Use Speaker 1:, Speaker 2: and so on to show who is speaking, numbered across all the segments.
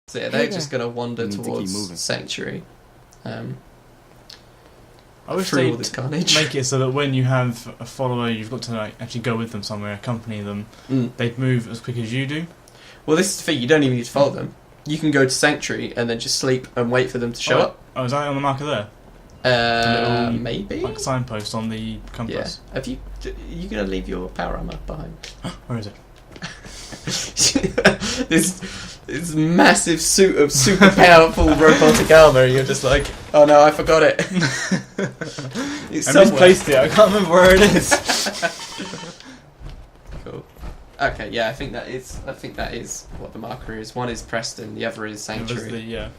Speaker 1: So yeah, they're just going to wander
Speaker 2: Need to keep
Speaker 1: towards
Speaker 2: moving.
Speaker 1: Sanctuary.
Speaker 3: I wish
Speaker 1: through all
Speaker 3: they'd
Speaker 1: this carnage.
Speaker 3: make it so that when you have a follower, you've got to like actually go with them somewhere, accompany them. They'd move as quick as you do.
Speaker 1: Well, this is the thing, you don't even need to follow them. You can go to Sanctuary and then just sleep and wait for them to show up.
Speaker 3: Oh, is that on the marker there?
Speaker 1: Maybe?
Speaker 3: Like signpost on the
Speaker 1: Yeah.
Speaker 3: compass.
Speaker 1: Are you going to leave your power armor behind?
Speaker 3: Where is it?
Speaker 1: this massive suit of super powerful robotic armor, and you're just like, oh no, I forgot it. It's
Speaker 3: I
Speaker 1: somewhere.
Speaker 3: misplaced it. I can't remember where it is.
Speaker 1: Cool. Okay, yeah, I think that is what the marker is. One is Preston, the other is Sanctuary.
Speaker 3: Yeah.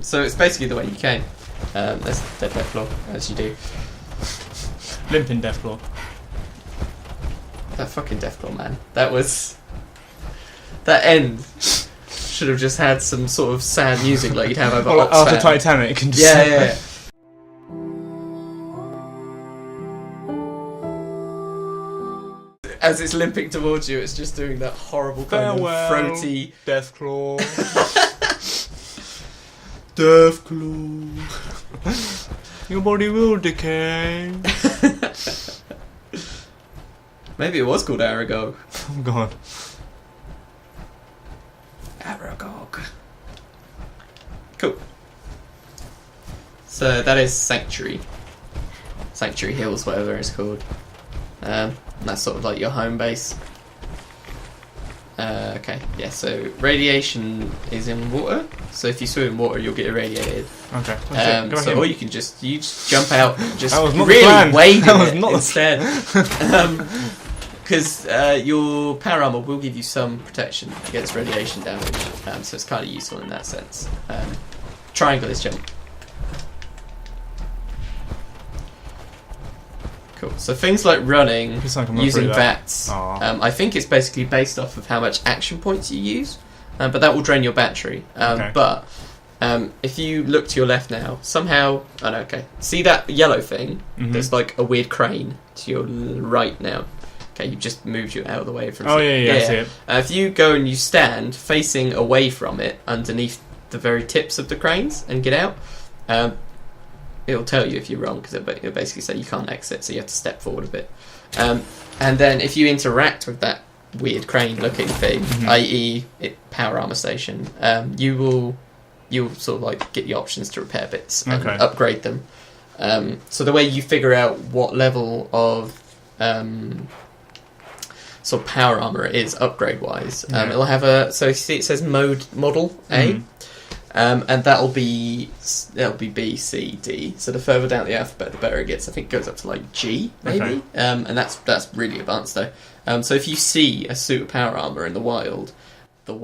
Speaker 1: So it's basically the way you came. That's Dead Floor, as you do.
Speaker 3: Limping Deathclaw.
Speaker 1: That fucking Deathclaw, man. That end should have just had some sort of sad music like you'd have over
Speaker 3: after
Speaker 1: Oxfam.
Speaker 3: Titanic. And just
Speaker 1: Yeah. As it's limping towards you, it's just doing that horrible kind
Speaker 3: Farewell,
Speaker 1: of throaty...
Speaker 3: Deathclaw. Deathclaw. Your body will decay.
Speaker 1: Maybe it was called Aragog.
Speaker 3: Oh god.
Speaker 1: Aragog. Cool. So that is Sanctuary. Sanctuary Hills, whatever it's called. That's sort of like your home base. Okay, yeah, so radiation is in water. So if you swim in water, you'll get irradiated.
Speaker 3: Okay.
Speaker 1: Or you just jump out and just
Speaker 3: That was not the
Speaker 1: really
Speaker 3: plan.
Speaker 1: wade
Speaker 3: That
Speaker 1: in
Speaker 3: was
Speaker 1: it
Speaker 3: not the
Speaker 1: instead. Because your power armor will give you some protection against radiation damage, so it's kind of useful in that sense. Triangle is jump. Cool. So things like running, using VATS, I think it's basically based off of how much action points you use, but that will drain your battery. But if you look to your left now, somehow... Oh no, okay. See that yellow thing? There's like a weird crane to your right now. Okay, you've just moved you out of the way from...
Speaker 3: Oh, yeah, I see it.
Speaker 1: If you go and you stand facing away from it, underneath the very tips of the cranes, and get out, it'll tell you if you're wrong, because it'll basically say you can't exit, so you have to step forward a bit. And then if you interact with that weird crane-looking thing, i.e. power armor station, you'll sort of like get the options to repair bits and upgrade them. So the way you figure out what level of sort of power armor it is upgrade wise, it'll have a... So you see it says model A, and that'll be B, C, D. So the further down the alphabet, the better it gets. I think it goes up to like G, maybe. And that's really advanced though. So if you see a suit of power armor in the wild, like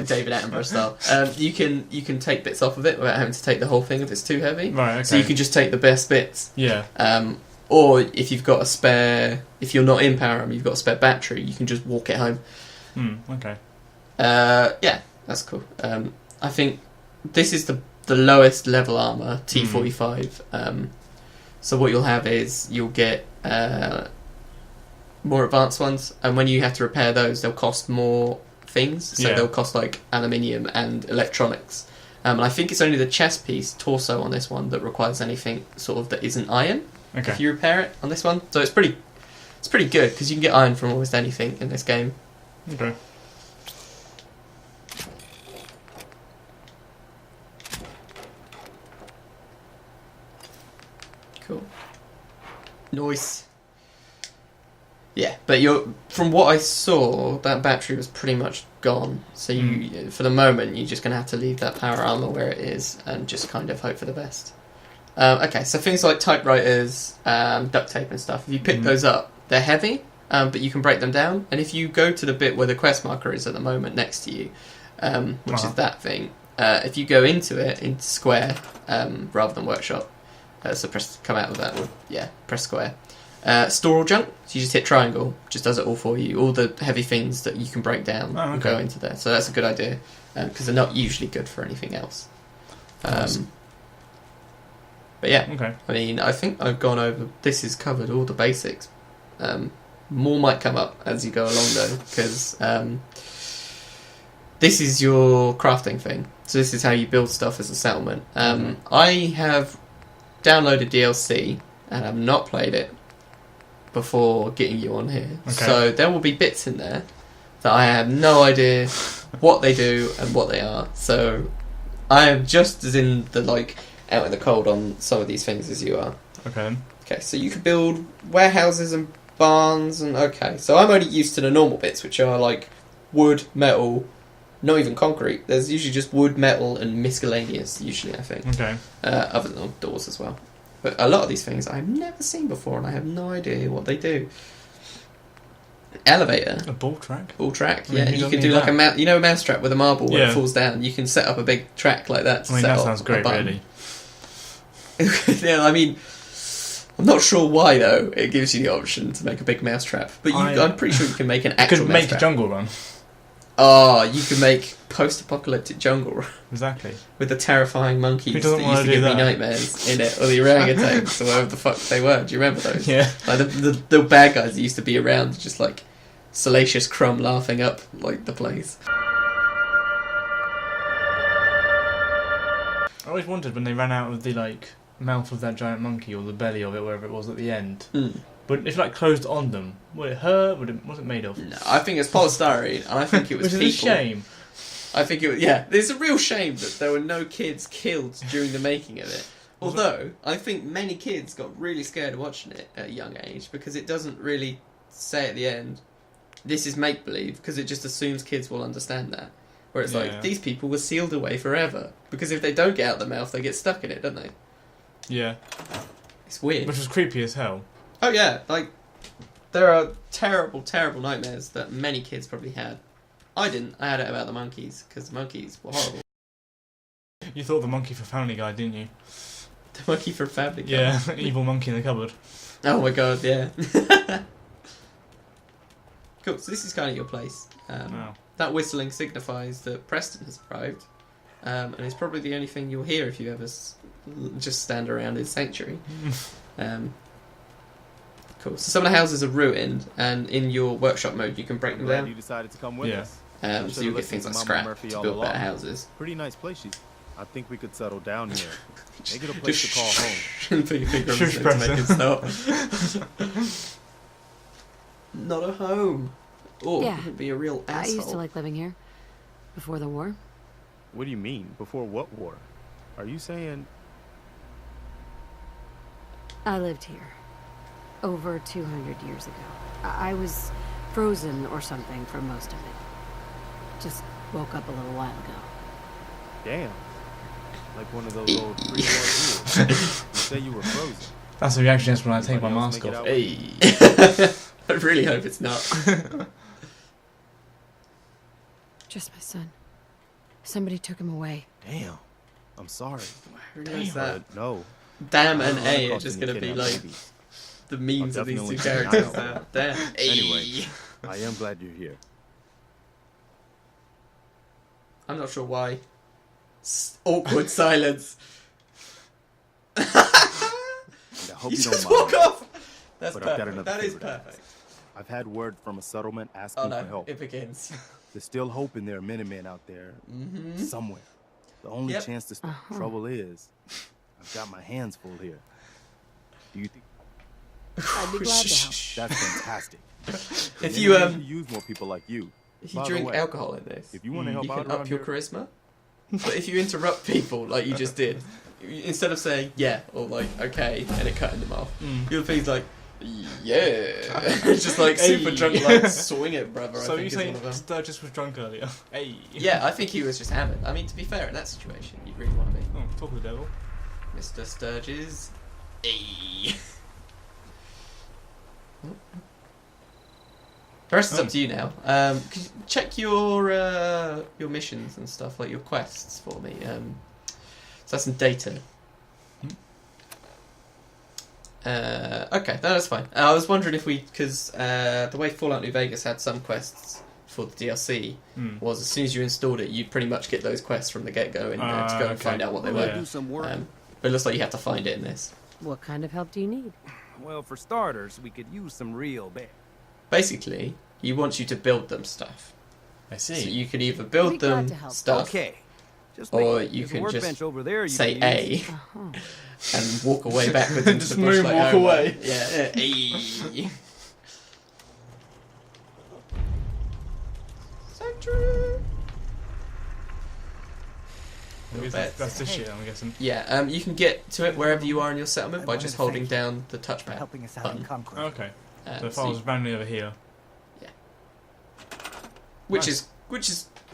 Speaker 1: David Attenborough style, you can take bits off of it without having to take the whole thing if it's too heavy.
Speaker 3: Right. Okay.
Speaker 1: So you can just take the best bits.
Speaker 3: Yeah.
Speaker 1: Or if you've got a spare, if you're not in power armor, you've got a spare battery, you can just walk it home.
Speaker 3: Okay.
Speaker 1: Yeah, that's cool. I think this is the lowest level armor, T45. So what you'll have is you'll get more advanced ones, and when you have to repair those, they'll cost more things. So they'll cost like aluminium and electronics. And I think it's only the chest piece, torso on this one, that requires anything sort of that isn't iron.
Speaker 3: Okay.
Speaker 1: If you repair it on this one, so it's pretty good because you can get iron from almost anything in this game.
Speaker 3: Okay.
Speaker 1: Cool. Nice. Yeah, but from what I saw, that battery was pretty much gone. So for the moment, you're just going to have to leave that power armor where it is and just kind of hope for the best. Okay, so things like typewriters, duct tape and stuff, if you pick those up, they're heavy, but you can break them down. And if you go to the bit where the quest marker is at the moment next to you, which is that thing, if you go into square rather than workshop, so come out of that, press square. Store all junk, so you just hit triangle, just does it all for you. All the heavy things that you can break down will go into there. So that's a good idea, because they're not usually good for anything else. But yeah, I mean, I think I've gone over... This has covered all the basics. More might come up as you go along, though, because this is your crafting thing. So this is how you build stuff as a settlement. I have downloaded DLC and have not played it before getting you on here.
Speaker 3: Okay.
Speaker 1: So there will be bits in there that I have no idea what they do and what they are. So I am just as in the out in the cold on some of these things as you are.
Speaker 3: Okay.
Speaker 1: Okay, so you can build warehouses and barns and so I'm only used to the normal bits, which are like wood, metal, not even concrete. There's usually just wood, metal, and miscellaneous. Usually, I think.
Speaker 3: Okay.
Speaker 1: Other than doors as well. But a lot of these things I've never seen before, and I have no idea what they do. Elevator.
Speaker 3: A ball track.
Speaker 1: Ball track.
Speaker 3: I mean,
Speaker 1: Yeah, you can do like a mouse trap with a marble when it falls down. You can set up a big track like that. To
Speaker 3: that sounds great, really.
Speaker 1: Yeah, I mean, I'm not sure why though. It gives you the option to make a big mouse trap, but I'm pretty sure you can make an actual.
Speaker 3: Could make a jungle run.
Speaker 1: Oh, you can make post-apocalyptic jungle run.
Speaker 3: Exactly.
Speaker 1: With the terrifying monkeys that
Speaker 3: doesn't
Speaker 1: used to give me nightmares in it, or the orangutans, or whatever the fuck they were. Do you remember those?
Speaker 3: Yeah.
Speaker 1: Like the bad guys that used to be around, just like Salacious Crumb laughing up like the place.
Speaker 3: I always wondered when they ran out of the mouth of that giant monkey or the belly of it, wherever it was at the end. But if closed on them, would it hurt? What's it made of?
Speaker 1: No, I think it's polystyrene, and I think it was
Speaker 3: Which
Speaker 1: people.
Speaker 3: is a shame.
Speaker 1: I think it was, yeah. It's a real shame that there were no kids killed during the making of it. Although, I think many kids got really scared watching it at a young age, because it doesn't really say at the end, this is make-believe, because it just assumes kids will understand that. Where it's these people were sealed away forever. Because if they don't get out the mouth, they get stuck in it, don't they?
Speaker 3: Yeah.
Speaker 1: It's weird.
Speaker 3: Which was creepy as hell.
Speaker 1: Oh yeah, there are terrible, terrible nightmares that many kids probably had. I didn't. I had it about the monkeys, because the monkeys were horrible.
Speaker 3: You thought the monkey for Family Guy, didn't you?
Speaker 1: The monkey for Family Guy?
Speaker 3: Yeah, evil monkey in the cupboard.
Speaker 1: Oh my god, yeah. Cool, so this is kind of your place.
Speaker 3: Wow.
Speaker 1: That whistling signifies that Preston has arrived, and it's probably the only thing you'll hear if you ever just stand around his sanctuary. Cool. So some of the houses are ruined, and in your workshop mode you can break them down.
Speaker 2: You decided to come with us.
Speaker 1: So you'll get things like scrap to build better houses.
Speaker 2: Pretty nice place. I think we could settle down here. Make it a place to call home.
Speaker 1: Put your finger on the thing to make it stop. Not a home. Or
Speaker 4: Yeah.
Speaker 1: you could be a real asshole.
Speaker 4: I used to like living here. Before the war.
Speaker 2: What do you mean? Before what war? Are you saying...
Speaker 4: I lived here. Over 200 years ago. I was frozen or something for most of it. Just woke up a little while ago.
Speaker 2: Damn. Like one of those old pre-war rules. You say you were frozen.
Speaker 3: That's the reaction when I take my
Speaker 2: Anybody else
Speaker 3: mask
Speaker 2: make it
Speaker 3: off.
Speaker 2: out?
Speaker 3: Hey.
Speaker 1: I really hope it's not.
Speaker 4: Just my son. Somebody took him away.
Speaker 2: Damn. I'm sorry.
Speaker 1: Who knows that?
Speaker 2: No.
Speaker 1: Damn and
Speaker 2: I don't
Speaker 1: A are
Speaker 2: cross
Speaker 1: just
Speaker 2: any
Speaker 1: going to be
Speaker 2: kidnap
Speaker 1: like
Speaker 2: babies.
Speaker 1: the memes
Speaker 2: I'll
Speaker 1: of these two
Speaker 2: definitely keep an eye
Speaker 1: characters
Speaker 2: out.
Speaker 1: now. Damn.
Speaker 2: Anyway. I am glad you're here.
Speaker 1: I'm not sure why. Awkward silence.
Speaker 2: And I hope
Speaker 1: You
Speaker 2: you
Speaker 1: just
Speaker 2: don't mind.
Speaker 1: walk off. That's
Speaker 2: But I've got
Speaker 1: perfect.
Speaker 2: another
Speaker 1: That is
Speaker 2: favor to ask.
Speaker 1: perfect.
Speaker 2: I've had word from a settlement asking
Speaker 1: Oh
Speaker 2: for
Speaker 1: no,
Speaker 2: help.
Speaker 1: it begins.
Speaker 2: There's still hope in there are Minutemen out there somewhere. The only
Speaker 1: Yep.
Speaker 2: chance to stop trouble is I've got my hands full here. Do you think
Speaker 4: I'd be glad to help.
Speaker 2: that's fantastic?
Speaker 1: If you
Speaker 2: Minutemen could use more people like you.
Speaker 1: if you
Speaker 2: By the
Speaker 1: drink
Speaker 2: way,
Speaker 1: alcohol in this,
Speaker 2: if you want to help
Speaker 1: you
Speaker 2: out
Speaker 1: can up
Speaker 2: around
Speaker 1: your
Speaker 2: here,
Speaker 1: charisma. But if you interrupt people like you just did, instead of saying yeah or like okay and it cutting them off, you'll things like yeah, just like super
Speaker 3: Hey.
Speaker 1: drunk, like swing it, brother.
Speaker 3: So
Speaker 1: I
Speaker 3: you
Speaker 1: think is
Speaker 3: saying
Speaker 1: one of them.
Speaker 3: Sturgis was drunk earlier? Hey.
Speaker 1: Yeah, I think he was just hammered. I mean, to be fair, in that situation, you'd really want to be
Speaker 3: Oh, talk of the devil.
Speaker 1: Mr. Sturgis. Hey. The rest is up to you now. Could you check your missions and stuff, like your quests for me. So that's some data. Okay, that's fine. I was wondering if because the way Fallout New Vegas had some quests for the DLC was as soon as you installed it, you'd pretty much get those quests from the get-go and to go and find out what they were.
Speaker 2: do some work.
Speaker 1: But it looks like you have to find it in this.
Speaker 4: What kind of help do you need?
Speaker 5: Well, for starters, we could use some real bear.
Speaker 1: Basically, he wants you to build them stuff.
Speaker 3: I
Speaker 1: So
Speaker 3: see.
Speaker 1: you could either
Speaker 4: Be
Speaker 1: build
Speaker 4: glad
Speaker 1: them
Speaker 4: to help.
Speaker 1: stuff,
Speaker 5: Okay. Just
Speaker 1: or
Speaker 5: wait.
Speaker 1: you
Speaker 5: There's a
Speaker 1: can
Speaker 5: workbench
Speaker 1: just
Speaker 5: over there you
Speaker 1: say
Speaker 5: can use.
Speaker 1: A
Speaker 4: Uh-huh.
Speaker 1: and walk away backwards into
Speaker 3: Just
Speaker 1: the bush like
Speaker 3: moonwalk
Speaker 1: Homer.
Speaker 3: away.
Speaker 1: Yeah. A. Sanctuary.
Speaker 3: I guess
Speaker 1: bets.
Speaker 3: that's the shit, I'm guessing.
Speaker 1: Yeah. You can get to it wherever you are in your settlement
Speaker 5: I
Speaker 1: by
Speaker 5: wanted
Speaker 1: just
Speaker 5: to thank
Speaker 1: holding
Speaker 5: you
Speaker 1: down the
Speaker 5: for
Speaker 1: touchpad
Speaker 5: helping us out
Speaker 1: button.
Speaker 5: in Concord.
Speaker 3: Okay. So if
Speaker 1: So
Speaker 3: I
Speaker 1: you-
Speaker 3: was randomly over here.
Speaker 1: which
Speaker 3: Nice.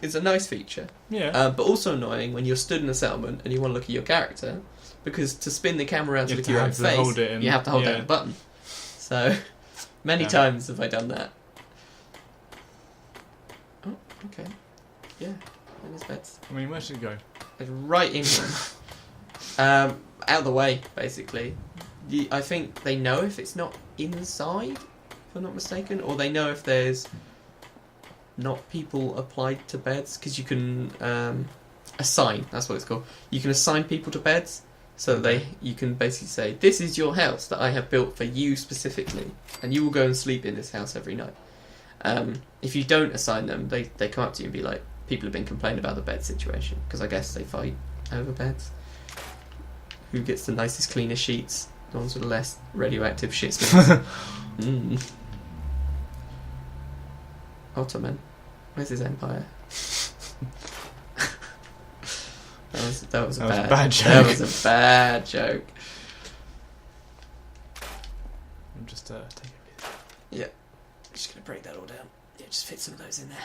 Speaker 1: is a nice feature.
Speaker 3: Yeah.
Speaker 1: But also annoying when you're stood in a settlement and you want to look at your character, because to spin the camera around to
Speaker 3: You
Speaker 1: look
Speaker 3: have
Speaker 1: at your
Speaker 3: to
Speaker 1: own
Speaker 3: have to
Speaker 1: face,
Speaker 3: hold it in-
Speaker 1: you have to hold
Speaker 3: yeah.
Speaker 1: down the button. So, many
Speaker 3: Damn.
Speaker 1: times have I done that. Oh, okay. Yeah, in his beds.
Speaker 3: I mean, where should it go?
Speaker 1: It's right in here. Out of the way, basically. I think they know if it's not inside, if I'm not mistaken, or they know if there's not people applied to beds, because you can assign, that's what it's called. You can assign people to beds, so that you can basically say, this is your house that I have built for you specifically, and you will go and sleep in this house every night. If you don't assign them, they come up to you and be like, people have been complaining about the bed situation, because I guess they fight over beds. Who gets the nicest, cleanest sheets? The ones with the less radioactive shit smells. Ottoman. Where's his empire? that was a bad joke. That was a bad joke.
Speaker 3: I'm just taking a piece.
Speaker 1: Yeah. Just gonna break that all down. Yeah, just fit some of those in there.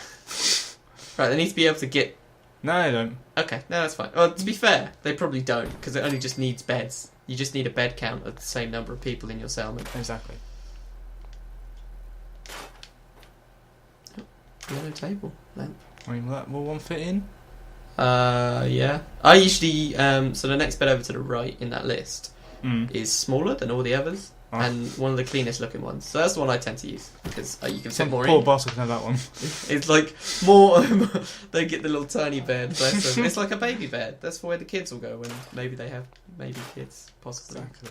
Speaker 1: Right, they need to be able to get...
Speaker 3: No, they don't.
Speaker 1: Okay, no, that's fine. Well, to be fair, they probably don't, because it only just needs beds. You just need a bed count of the same number of people in your settlement.
Speaker 3: Exactly.
Speaker 1: Yellow table lamp.
Speaker 3: I mean, will one fit in?
Speaker 1: Yeah. I usually, so the next bed over to the right in that list
Speaker 3: Mm.
Speaker 1: is smaller than all the others,
Speaker 3: Oh.
Speaker 1: and one of the cleanest looking ones. So that's the one I tend to use, because you can fit
Speaker 3: Some
Speaker 1: more
Speaker 3: poor
Speaker 1: in.
Speaker 3: bastard can have that one.
Speaker 1: It's like more, they get the little tiny bed, bless them. It's like a baby bed. That's for where the kids will go when maybe they have maybe kids, possibly.
Speaker 3: Exactly.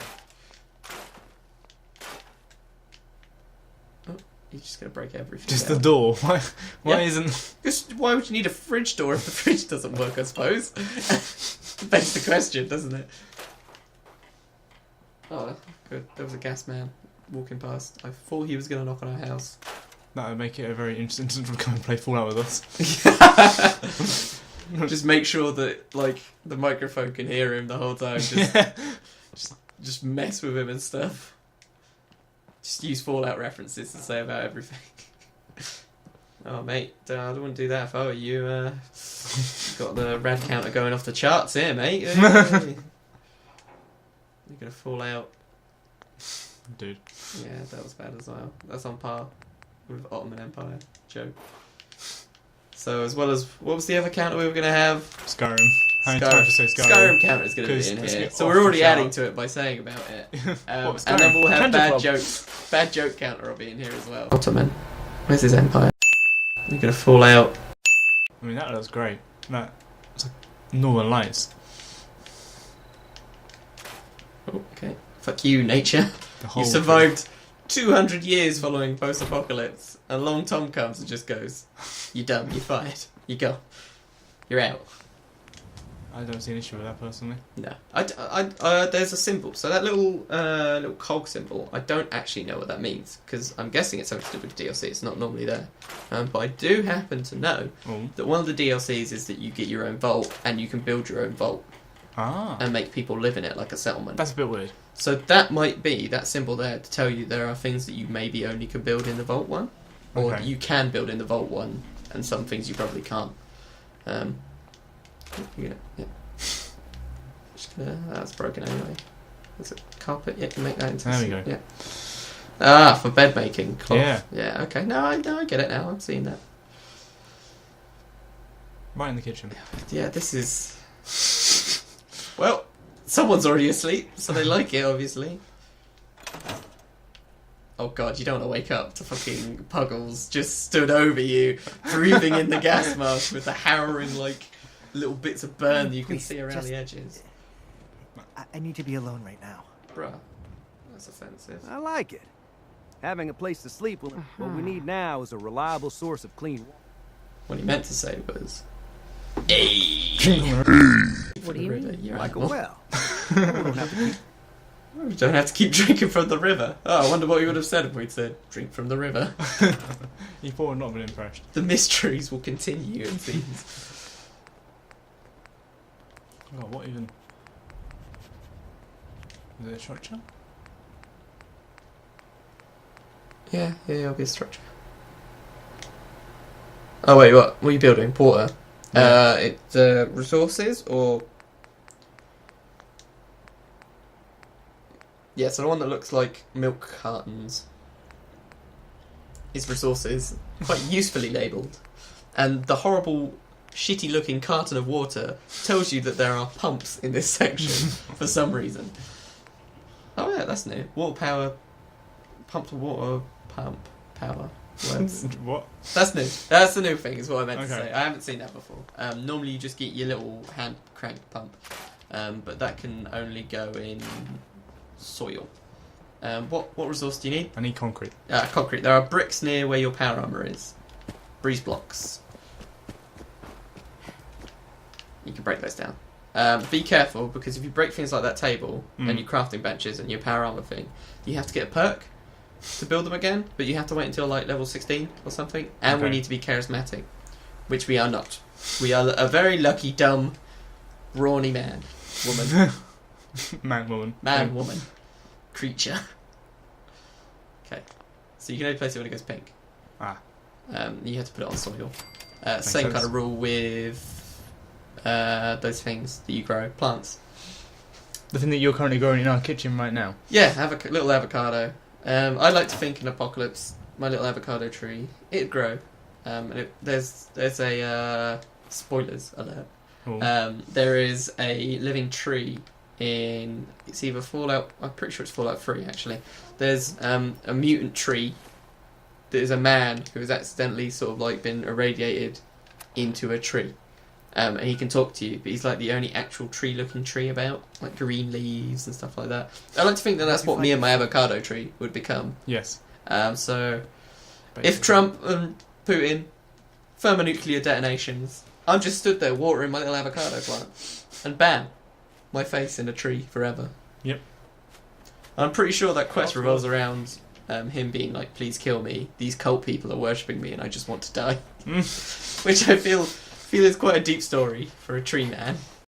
Speaker 1: You're just going to break everything
Speaker 3: Just
Speaker 1: down.
Speaker 3: the door. Why
Speaker 1: Yeah.
Speaker 3: isn't...
Speaker 1: Just, why would you need a fridge door if the fridge doesn't work, I suppose? Begs the question, doesn't it? Oh, good. There was a gas man walking past. I thought he was going to knock on our house.
Speaker 3: That would make it a very interesting to come and play Fallout with us.
Speaker 1: Just make sure that, like, the microphone can hear him the whole time. Just mess with him and stuff. Just use Fallout references to say about everything. Oh, mate, I wouldn't do that if I were you. Got the rad counter going off the charts here, mate. You're gonna fall out.
Speaker 3: Dude.
Speaker 1: Yeah, that was bad as well. That's on par with Ottoman Empire joke. So, as well as, what was the other counter we were gonna have?
Speaker 3: Skyrim. How many times did I say Skyrim?
Speaker 1: Skyrim counter is going to be
Speaker 3: 'Cause
Speaker 1: in
Speaker 3: let's
Speaker 1: here,
Speaker 3: get
Speaker 1: so
Speaker 3: off
Speaker 1: we're
Speaker 3: the
Speaker 1: already
Speaker 3: chart.
Speaker 1: adding to it by saying about it.
Speaker 3: What,
Speaker 1: And
Speaker 3: Skyrim?
Speaker 1: then we'll have
Speaker 3: Country
Speaker 1: bad
Speaker 3: Club.
Speaker 1: jokes. Bad joke counter will be in here as well. Ottoman, where's his empire? You're going to fall out.
Speaker 3: I mean, that looks great. It's like Northern Lights.
Speaker 1: Oh, okay. Fuck you, nature.
Speaker 3: The whole
Speaker 1: You survived 200 years following post-apocalypse, and along Tom comes and just goes, "You're done. You're fired. You go. You're out."
Speaker 3: I don't see an issue with that personally.
Speaker 1: No, there's a symbol. So that little cog symbol, I don't actually know what that means, because I'm guessing it's something to do with the DLC. It's not normally there, but I do happen to know
Speaker 3: Oh.
Speaker 1: that one of the DLCs is that you get your own vault and you can build your own vault
Speaker 3: Ah.
Speaker 1: and make people live in it like a settlement.
Speaker 3: That's a bit weird.
Speaker 1: So that might be that symbol there to tell you there are things that you maybe only can build in the vault one, or
Speaker 3: Okay.
Speaker 1: you can build in the vault one, and some things you probably can't. Yeah. That's broken anyway. There's a carpet. Yeah, you can make that into.
Speaker 3: There we go.
Speaker 1: Yeah. Ah, for bed making. Cloth.
Speaker 3: Yeah.
Speaker 1: Yeah. Okay. No, I get it now. I've seen that.
Speaker 3: Right in the kitchen.
Speaker 1: Yeah. This is. Well, someone's already asleep, so they like it, obviously. Oh god, you don't want to wake up to fucking Puggles just stood over you, breathing in the gas mask with the harrowing, like, little bits of burn that you can
Speaker 5: Please,
Speaker 1: see around
Speaker 5: just-
Speaker 1: the edges.
Speaker 5: I need to be alone right now.
Speaker 1: Bruh, that's offensive.
Speaker 5: I like it. Having a place to sleep, what we need now is a reliable source of clean water.
Speaker 1: What he meant to say was, "Hey."
Speaker 4: What do you mean?
Speaker 1: You're
Speaker 5: Like a
Speaker 1: animal.
Speaker 5: well. We don't have to keep-
Speaker 1: You don't have to keep drinking from the river. Oh, I wonder what he would have said if we'd said, "Drink from the river."
Speaker 3: You thought I'd not been impressed.
Speaker 1: The mysteries will continue, it seems.
Speaker 3: Oh, what even? Is it a structure?
Speaker 1: Yeah, it'll be a structure. Oh wait, what are you building? Water?
Speaker 3: Yeah.
Speaker 1: It's resources or... Yeah, so the one that looks like milk cartons is resources, quite usefully labelled. And the horrible, shitty looking carton of water tells you that there are pumps in this section for some reason. Oh yeah, that's new. Water power, pump to water, pump, power, words.
Speaker 3: What?
Speaker 1: That's new. That's the new thing, is what I meant to
Speaker 3: Okay.
Speaker 1: say. I haven't seen that before. Normally you just get your little hand crank pump, but that can only go in soil. What resource do you need?
Speaker 3: I need concrete.
Speaker 1: Concrete. There are bricks near where your power armor is. Breeze blocks. You can break those down. Be careful, because if you break things like that table and your crafting benches and your power armor thing, you have to get a perk to build them again, but you have to wait until like level 16 or something, and we
Speaker 3: Okay.
Speaker 1: need to be charismatic, which we are not. We are a very lucky, dumb, brawny man, woman,
Speaker 3: Woman.
Speaker 1: woman, creature. Okay, so you can only place it when it goes pink.
Speaker 3: Ah.
Speaker 1: You have to put it on soil.
Speaker 3: Makes
Speaker 1: Same
Speaker 3: sense.
Speaker 1: kind of rule with those things that you grow, plants.
Speaker 3: The thing that you're currently growing in our kitchen right now.
Speaker 1: Yeah, little avocado. I like to think in Apocalypse, my little avocado tree, it'd grow. And there's a spoilers alert.
Speaker 3: Oh.
Speaker 1: There is a living tree in, it's either Fallout, I'm pretty sure it's Fallout 3 actually. There's a mutant tree that is a man who has accidentally sort of like been irradiated into a tree. And he can talk to you, but he's like the only actual tree-looking tree about, like green leaves and stuff like that. I like to think that that's what me and my avocado tree would become.
Speaker 3: Yes.
Speaker 1: So, if
Speaker 3: Basically.
Speaker 1: Trump and Putin thermonuclear detonations, I'm just stood there watering my little avocado plant, and bam, my face in a tree forever.
Speaker 3: Yep.
Speaker 1: I'm pretty sure that quest
Speaker 3: Cool.
Speaker 1: revolves around him being like, "Please kill me. These cult people are worshipping me, and I just want to die." Which I feel is quite a deep story for a tree man.